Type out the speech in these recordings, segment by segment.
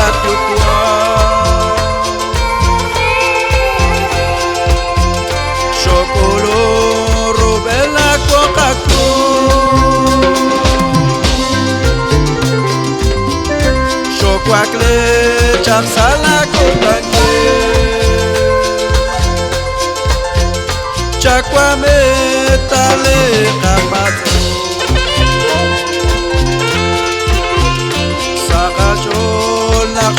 katukwa Chocolo robela kokako Chokwakle chaksala kotanke Chakwa metale kapato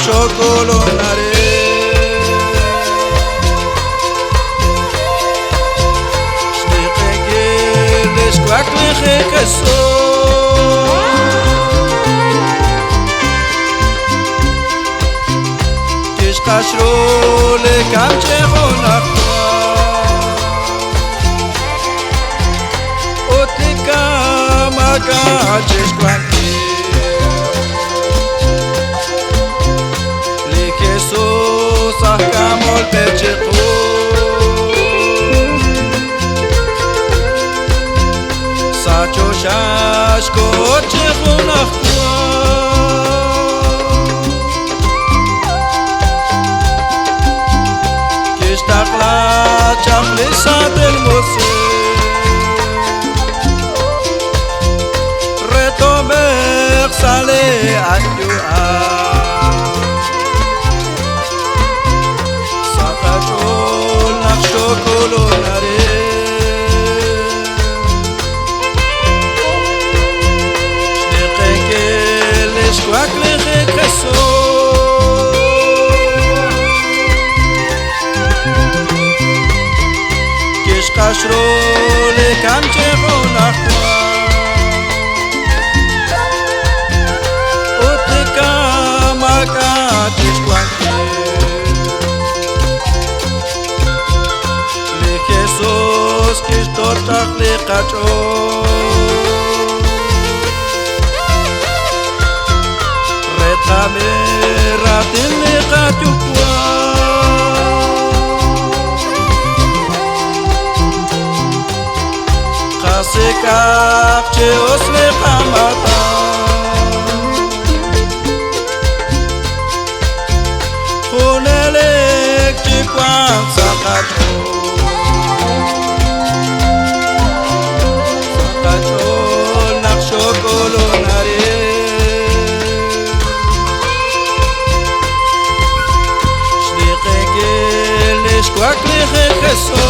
Chocolo nare Stekenge les kwakle gekeso Kish kashro le kamche gonakwa Otika maka chish kwanki Sahkamol pecheqo Sacho shashko chekhunakhwa Kishtaqla chaqli sadel mose Retomer sale adua Chocolo nare Stekenge les kwakle gekeso Kish kashro le kamche gonakwa Otika maka tish kwanke Jesus kish tortach le kacho Retame ratin le katukwa Kase kak cheos le kamata Khunelek chikwang sakacho Chocolo nare Stekenge les kwakle gekeso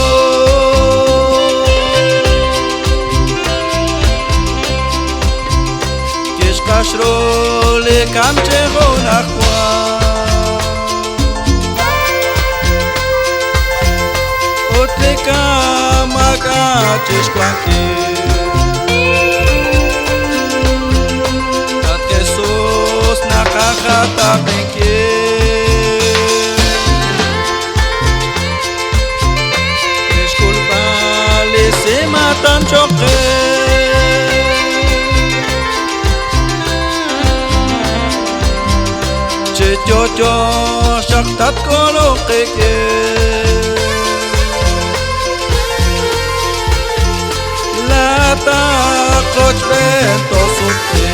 Kish kashro le kamche gonakwa Otleka maka chish kwanki Nakakata benke Disculpa le se matan choque Chechocho shaktat kolokeke Lata koch bento sutte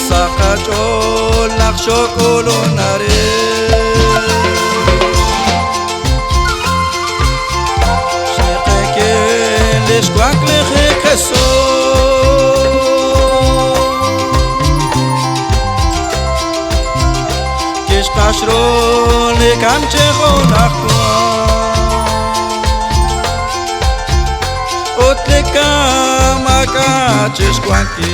Sakacho lak chocolo nare Stekenge les kwakle gekeso Kish kashro le kamche gonakwa Otleka maka chish kwanki